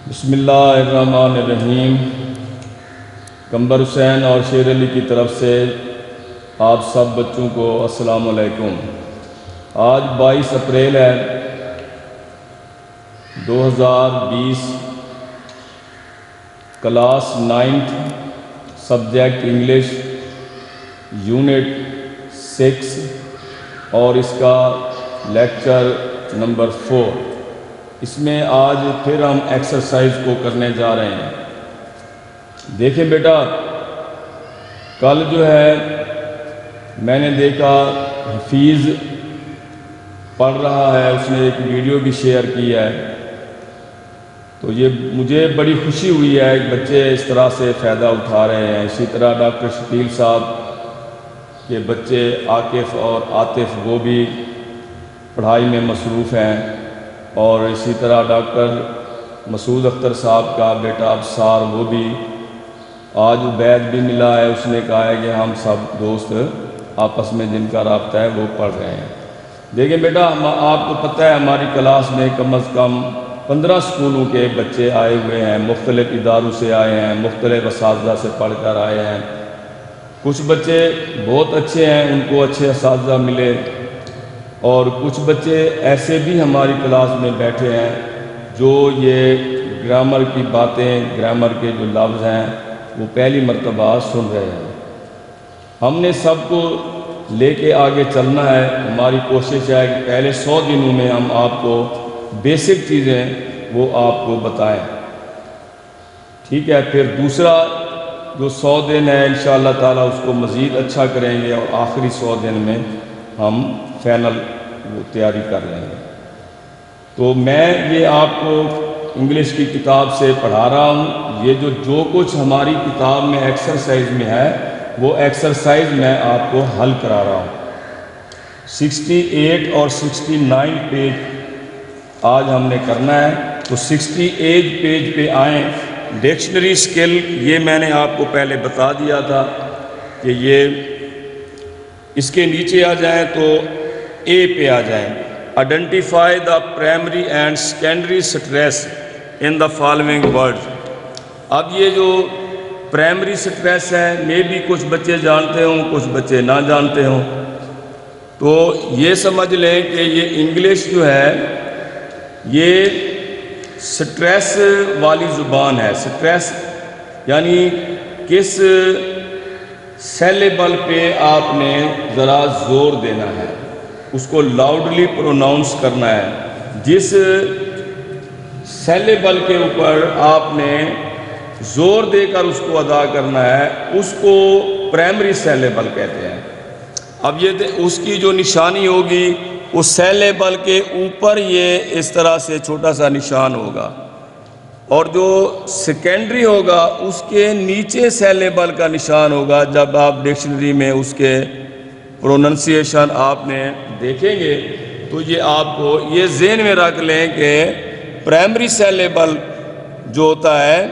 بسم اللہ الرحمن الرحیم۔ قمبر حسین اور شیر علی کی طرف سے آپ سب بچوں کو السلام علیکم۔ آج 22 اپریل ہے 2020، class 9th، subject English, unit 6 اور اس کا لیکچر نمبر 4۔ اس میں آج پھر ہم ایکسرسائز کو کرنے جا رہے ہیں۔ دیکھیں بیٹا، کل جو ہے میں نے دیکھا حفیظ پڑھ رہا ہے، اس نے ایک ویڈیو بھی شیئر کی ہے، تو یہ مجھے بڑی خوشی ہوئی ہے کہ بچے اس طرح سے فائدہ اٹھا رہے ہیں۔ اسی طرح ڈاکٹر شکیل صاحب کے بچے عاقف اور عاطف وہ بھی پڑھائی میں مصروف ہیں، اور اسی طرح ڈاکٹر مسعود اختر صاحب کا بیٹا ابصار وہ بھی، آج عبید بھی ملا ہے، اس نے کہا ہے کہ ہم سب دوست آپس میں جن کا رابطہ ہے وہ پڑھ رہے ہیں۔ دیکھیں بیٹا، آپ کو پتہ ہے ہماری کلاس میں کم از کم 15 اسکولوں کے بچے آئے ہوئے ہیں، مختلف اداروں سے آئے ہیں، مختلف اساتذہ سے پڑھ کر آئے ہیں۔ کچھ بچے بہت اچھے ہیں، ان کو اچھے اساتذہ ملے، اور کچھ بچے ایسے بھی ہماری کلاس میں بیٹھے ہیں جو یہ گرامر کی باتیں، گرامر کے جو لفظ ہیں وہ پہلی مرتبہ سن رہے ہیں۔ ہم نے سب کو لے کے آگے چلنا ہے۔ ہماری کوشش ہے کہ پہلے 100 دنوں میں ہم آپ کو بیسک چیزیں وہ آپ کو بتائیں، ٹھیک ہے؟ پھر دوسرا جو 100 دن ہے انشاءاللہ تعالیٰ اس کو مزید اچھا کریں گے، اور آخری 100 دن میں ہم فائنل وہ تیاری کر لیں گے۔ تو میں یہ آپ کو انگلش کی کتاب سے پڑھا رہا ہوں۔ یہ جو کچھ ہماری کتاب میں ایکسرسائز میں ہے وہ ایکسرسائز میں آپ کو حل کرا رہا ہوں۔ 68 اور 69 پیج آج ہم نے کرنا ہے، تو 68 پیج پہ آئیں۔ ڈکشنری سکل یہ میں نے آپ کو پہلے بتا دیا تھا کہ یہ اس کے نیچے آ جائیں تو اے پہ آ جائیں۔ Identify the primary and secondary stress in the following word. اب یہ جو پرائمری سٹریس ہے میں بھی کچھ بچے جانتے ہوں، کچھ بچے نہ جانتے ہوں، تو یہ سمجھ لیں کہ یہ انگلش جو ہے یہ سٹریس والی زبان ہے۔ سٹریس یعنی کس سیلیبل پہ آپ نے ذرا زور دینا ہے، اس کو لاؤڈلی پروناؤنس کرنا ہے۔ جس سیلیبل کے اوپر آپ نے زور دے کر اس کو ادا کرنا ہے اس کو پرائمری سیلیبل کہتے ہیں۔ اب یہ اس کی جو نشانی ہوگی اس سیلیبل کے اوپر یہ اس طرح سے چھوٹا سا نشان ہوگا، اور جو سیکنڈری ہوگا اس کے نیچے سیلیبل کا نشان ہوگا۔ جب آپ ڈکشنری میں اس کے پروننسیشن آپ نے دیکھیں گے تو یہ آپ کو یہ ذہن میں رکھ لیں کہ پرائمری سیلیبل جو ہوتا ہے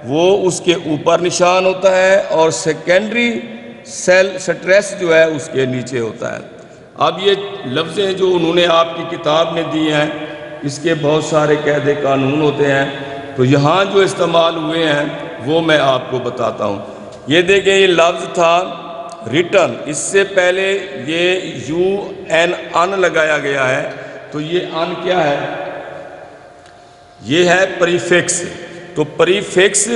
وہ اس کے اوپر نشان ہوتا ہے، اور سیکنڈری سٹریس جو ہے اس کے نیچے ہوتا ہے۔ اب یہ لفظیں جو انہوں نے آپ کی کتاب میں دی ہیں اس کے بہت سارے قاعدے قانون ہوتے ہیں، تو یہاں جو استعمال ہوئے ہیں وہ میں آپ کو بتاتا ہوں۔ یہ دیکھیں، یہ لفظ تھا ریٹن، اس سے پہلے یہ ان لگایا گیا ہے، تو یہ ان کیا ہے؟ یہ ہے پریفکس۔ تو پریفکس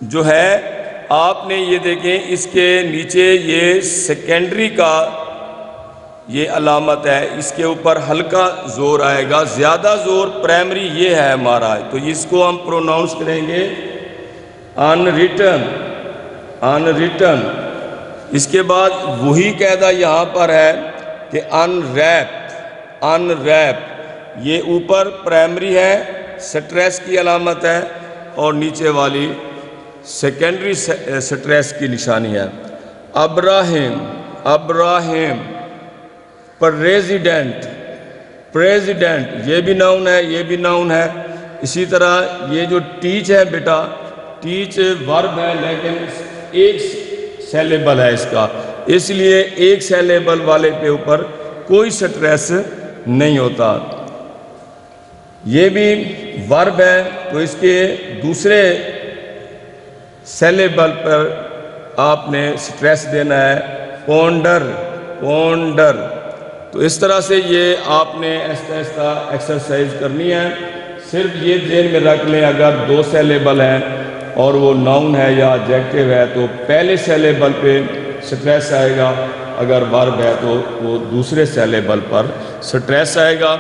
جو ہے آپ نے یہ دیکھیں اس کے نیچے یہ سیکنڈری کا یہ علامت ہے، اس کے اوپر ہلکا زور آئے گا، زیادہ زور پرائمری یہ ہے ہمارا، تو اس کو ہم پروناؤنس کریں گے ان ریٹن، ان ریٹن۔ اس کے بعد وہی قاعدہ یہاں پر ہے کہ ان ریپ، ان ریپ، یہ اوپر پرائمری ہے، سٹریس کی علامت ہے، اور نیچے والی سیکنڈری سٹریس کی نشانی ہے۔ ابراہیم، ابراہیم، پریزیڈنٹ، پریزیڈنٹ، یہ بھی ناؤن ہے، یہ بھی ناؤن ہے۔ اسی طرح یہ جو ٹیچ ہے بیٹا، ٹیچ ورب ہے لیکن ایک سیلیبل ہے اس کا، اس لیے ایک سیلیبل والے کے اوپر کوئی سٹریس نہیں ہوتا۔ یہ بھی ورب ہے تو اس کے دوسرے سیلیبل پر آپ نے سٹریس دینا ہے، پونڈر، پونڈر. تو اس طرح سے یہ آپ نے ایسا ایسا ایکسرسائز کرنی ہے. صرف یہ ذہن میں رکھ لیں اگر دو سیلیبل ہیں اور وہ ناؤن ہے یا ایڈجیکٹو ہے تو پہلے سیلیبل پہ سٹریس آئے گا، اگر ورب ہے تو وہ دوسرے سیلیبل پر سٹریس آئے گا.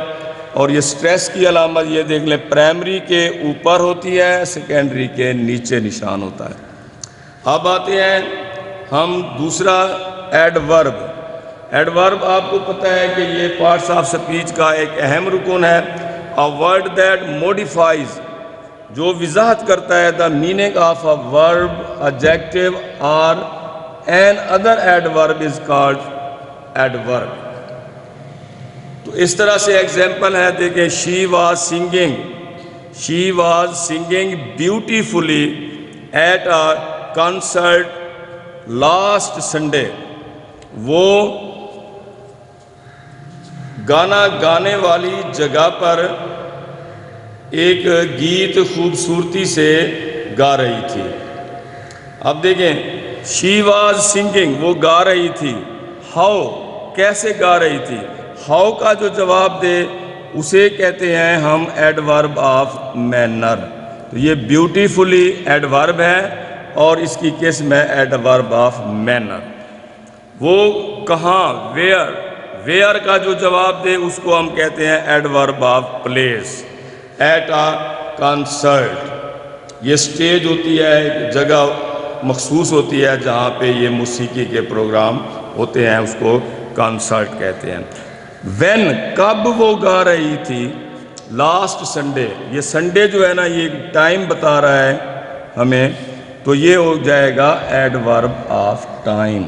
اور یہ سٹریس کی علامت یہ دیکھ لیں، پرائمری کے اوپر ہوتی ہے، سیکنڈری کے نیچے نشان ہوتا ہے. اب آتے ہیں ہم دوسرا ایڈورب. ایڈورب آپ کو پتہ ہے کہ یہ پارٹس آف سپیچ کا ایک اہم رکن ہے. A word that modifies، جو وضاحت کرتا ہے the meaning of a verb, adjective or an other adverb is called adverb. تو اس طرح سے ایگزامپل ہے دیکھیں، she was singing beautifully at a concert last Sunday. وہ گانا گانے والی جگہ پر ایک گیت خوبصورتی سے گا رہی تھی. اب دیکھیں she was singing، وہ گا رہی تھی. how، کیسے گا رہی تھی. how کا جو جواب دے اسے کہتے ہیں ہم ایڈورب آف مینر. تو یہ بیوٹیفلی ایڈورب ہے اور اس کی قسم ہے ایڈورب آف مینر. وہ کہاں، ویئر کا جو جواب دے اس کو ہم کہتے ہیں adverb of place. At a concert, یہ سٹیج ہوتی ہے، ایک جگہ مخصوص ہوتی ہے جہاں پہ یہ موسیقی کے پروگرام ہوتے ہیں، اس کو کنسرٹ کہتے ہیں. وین، کب وہ گا رہی تھی. لاسٹ سنڈے، یہ سنڈے جو ہے نا یہ ٹائم بتا رہا ہے ہمیں، تو یہ ہو جائے گا ایڈورب آف ٹائم.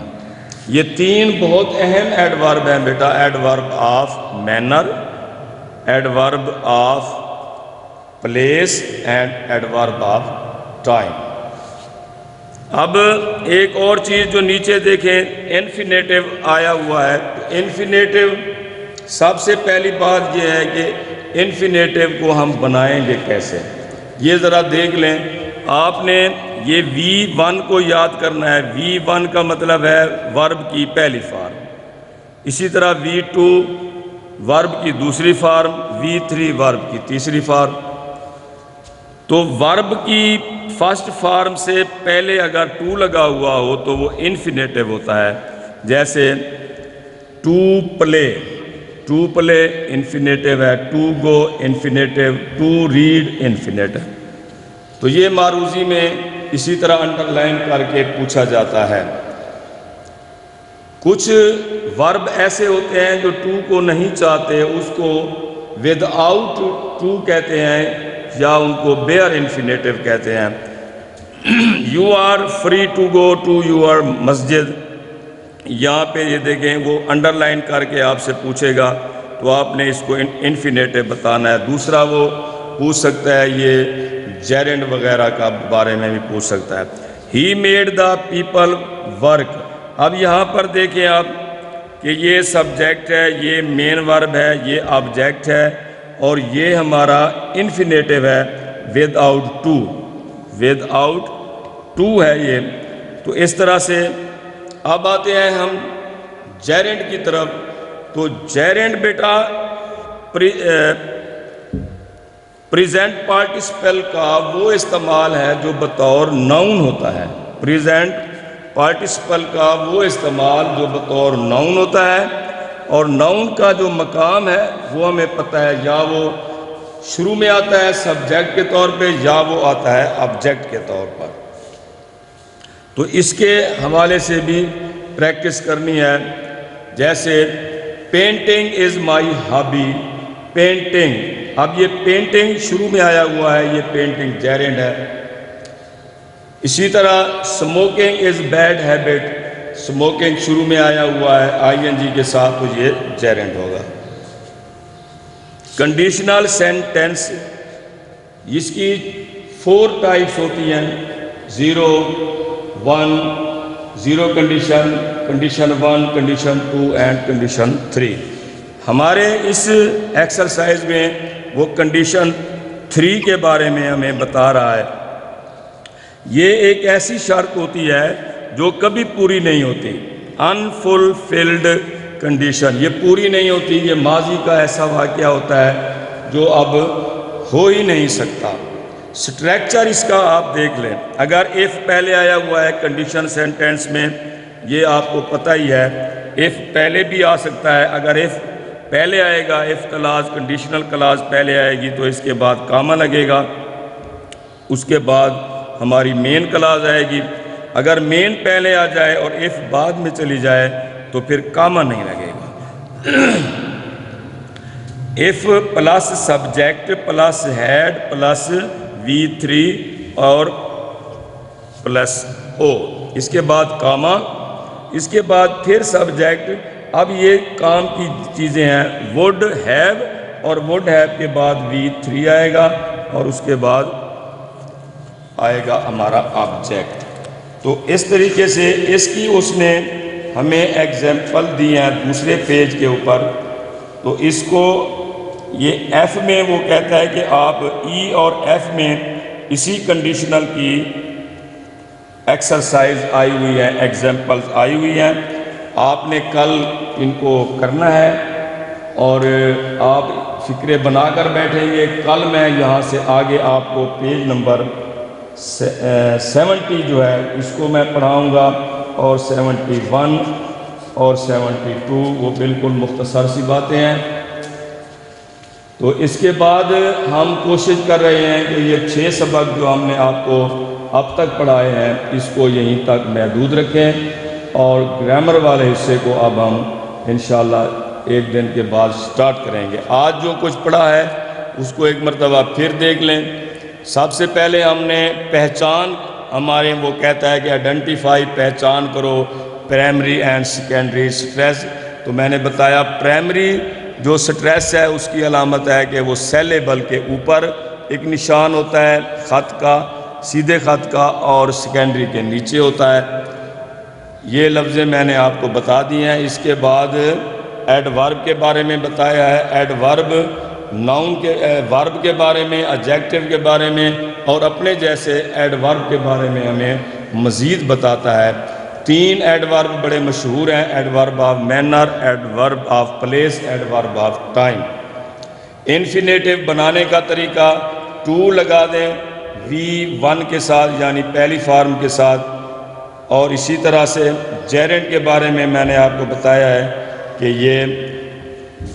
یہ تین بہت اہم ایڈورب ہیں بیٹا، adverb of manner, adverb of place and adverb of time. اب ایک اور چیز جو نیچے دیکھیں، انفینیٹو آیا ہوا ہے. انفینیٹو سب سے پہلی بات یہ ہے کہ انفینیٹو کو ہم بنائیں گے کیسے، یہ ذرا دیکھ لیں. آپ نے یہ V1 کو یاد کرنا ہے. V1 کا مطلب ہے ورب کی پہلی فارم. اسی طرح V2 ورب کی دوسری فارم، V3 ورب کی تیسری فارم. تو ورب کی فرسٹ فارم سے پہلے اگر ٹو لگا ہوا ہو تو وہ انفینیٹو ہوتا ہے. جیسے ٹو پلے انفینیٹو ہے، to go infinitive, to read infinitive. تو یہ معروضی میں اسی طرح انڈر لائن کر کے پوچھا جاتا ہے. کچھ ورب ایسے ہوتے ہیں جو ٹو کو نہیں چاہتے، اس کو ود آؤٹ ٹو کہتے ہیں یا ان کو بیئر انفینیٹو کہتے ہیں. You are free to go to your مسجد، یہاں پہ یہ دیکھیں وہ انڈر لائن کر کے آپ سے پوچھے گا تو آپ نے اس کو انفینیٹو بتانا ہے. دوسرا وہ پوچھ سکتا ہے یہ جیرنڈ وغیرہ کا بارے میں بھی پوچھ سکتا ہے. He made the people work. اب یہاں پر دیکھیں آپ کہ یہ سبجیکٹ ہے، یہ مین ورب ہے، یہ آبجیکٹ ہے اور یہ ہمارا انفینیٹو ہے ود آؤٹ ٹو ہے یہ. تو اس طرح سے اب آتے ہیں ہم جیرنڈ کی طرف. تو جیرنڈ بیٹا پریزنٹ پارٹیسپل کا وہ استعمال ہے جو بطور ناؤن ہوتا ہے. پریزنٹ پارٹیسپل کا وہ استعمال جو بطور ناؤن ہوتا ہے، اور ناؤن کا جو مقام ہے وہ ہمیں پتہ ہے، یا وہ شروع میں آتا ہے سبجیکٹ کے طور پہ یا وہ آتا ہے آبجیکٹ کے طور پر. تو اس کے حوالے سے بھی پریکٹس کرنی ہے. جیسے پینٹنگ از مائی ہابی، پینٹنگ. اب یہ پینٹنگ شروع میں آیا ہوا ہے، یہ پینٹنگ جیرنڈ ہے. اسی طرح smoking is bad habit, smoking شروع میں آیا ہوا ہے ING کے ساتھ، تو یہ جیرنڈ ہوگا. کنڈیشنل سینٹینس، اس کی 4 ٹائپس ہوتی ہیں، 0 1 0 condition, condition 1، condition 2 and condition 3. ہمارے اس ایکسرسائز میں وہ کنڈیشن 3 کے بارے میں ہمیں بتا رہا ہے۔ یہ ایک ایسی شرط ہوتی ہے جو کبھی پوری نہیں ہوتی، انفلفلڈ کنڈیشن، یہ پوری نہیں ہوتی، یہ ماضی کا ایسا واقعہ ہوتا ہے جو اب ہو ہی نہیں سکتا۔ سٹریکچر اس کا آپ دیکھ لیں، اگر ایف پہلے آیا ہوا ہے کنڈیشن سینٹینس میں، یہ آپ کو پتہ ہی ہے، ایف پہلے بھی آ سکتا ہے، اگر ایف پہلے آئے گا، ایف کلاز کنڈیشنل کلاز پہلے آئے گی تو اس کے بعد کاما لگے گا، اس کے بعد ہماری مین کلاز آئے گی۔ اگر مین پہلے آ جائے اور ایف بعد میں چلی جائے تو پھر کاما نہیں لگے گا۔ F plus subject plus head plus V3 اور پلس او، اس کے بعد کاما، اس کے بعد پھر سبجیکٹ۔ اب یہ کام کی چیزیں ہیں، وڈ ہیو، اور وڈ ہیو کے بعد V3 آئے گا اور اس کے بعد آئے گا ہمارا آبجیکٹ۔ تو اس طریقے سے اس کی اس نے ہمیں ایگزامپل دی ہیں دوسرے پیج کے اوپر۔ تو اس کو یہ ایف میں وہ کہتا ہے کہ آپ ای اور ایف میں اسی کنڈیشنل کی ایکسرسائز آئی ہوئی ہے، ایگزامپلز آئی ہوئی ہیں، آپ نے کل ان کو کرنا ہے اور آپ فکرے بنا کر بیٹھیں گے۔ کل میں یہاں سے آگے آپ کو پیج نمبر 70 جو ہے اس کو میں پڑھاؤں گا، اور 71 اور 72 وہ بالکل مختصر سی باتیں ہیں۔ تو اس کے بعد ہم کوشش کر رہے ہیں کہ یہ 6 سبق جو ہم نے آپ کو اب تک پڑھائے ہیں اس کو یہیں تک محدود رکھیں، اور گرامر والے حصے کو اب ہم انشاءاللہ ایک دن کے بعد سٹارٹ کریں گے۔ آج جو کچھ پڑھا ہے اس کو ایک مرتبہ پھر دیکھ لیں۔ سب سے پہلے ہم نے پہچان، ہمارے وہ کہتا ہے کہ آئیڈینٹیفائی، پہچان کرو پرائمری اینڈ سیکنڈری سٹریس۔ تو میں نے بتایا پرائمری جو سٹریس ہے اس کی علامت ہے کہ وہ سیلیبل کے اوپر ایک نشان ہوتا ہے خط کا، سیدھے خط کا، اور سیکنڈری کے نیچے ہوتا ہے۔ یہ لفظیں میں نے آپ کو بتا دی ہیں۔ اس کے بعد ایڈورب کے بارے میں بتایا ہے، ایڈورب ناؤن کے ورب کے بارے میں، ایڈجیکٹو کے بارے میں، اور اپنے جیسے ایڈورب کے بارے میں ہمیں مزید بتاتا ہے۔ 3 ایڈورب بڑے مشہور ہیں، adverb of manner, adverb of place, adverb of time. Infinitive بنانے کا طریقہ، ٹو لگا دیں V1 کے ساتھ یعنی پہلی فارم کے ساتھ، اور اسی طرح سے جیرنڈ کے بارے میں نے آپ کو بتایا ہے کہ یہ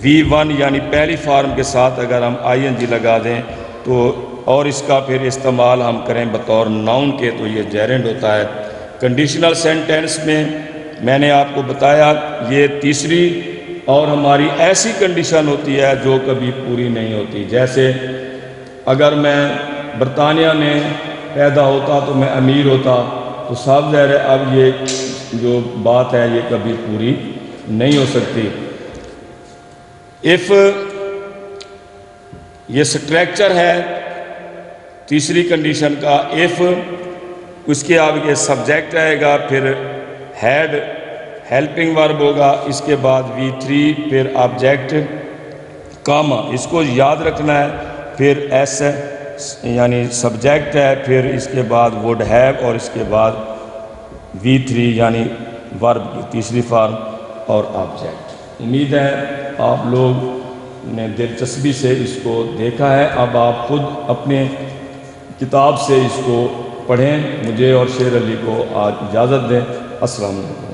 V1 یعنی پہلی فارم کے ساتھ اگر ہم ING لگا دیں تو، اور اس کا پھر استعمال ہم کریں بطور ناؤن کے، تو یہ جیرنڈ ہوتا ہے۔ کنڈیشنل سینٹینس میں نے آپ کو بتایا یہ تیسری اور ہماری ایسی کنڈیشن ہوتی ہے جو کبھی پوری نہیں ہوتی۔ جیسے اگر میں برطانیہ میں پیدا ہوتا تو میں امیر ہوتا، تو صاف ظاہر ہے اب یہ جو بات ہے یہ کبھی پوری نہیں ہو سکتی۔ ایف یہ سٹریکچر ہے تیسری کنڈیشن کا، ایف اس کے آگے سبجیکٹ آئے گا، پھر ہیڈ ہیلپنگ ورب ہوگا، اس کے بعد V3، پھر آبجیکٹ، کاما، اس کو یاد رکھنا ہے، پھر ایس یعنی سبجیکٹ ہے، پھر اس کے بعد وڈ ہیو، اور اس کے بعد V3 یعنی ورب کی تیسری فارم اور آبجیکٹ۔ امید ہے آپ لوگ نے دلچسپی سے اس کو دیکھا ہے۔ اب آپ خود اپنے کتاب سے اس کو پڑھیں۔ مجھے اور شیر علی کو آج اجازت دیں۔ السلام علیکم۔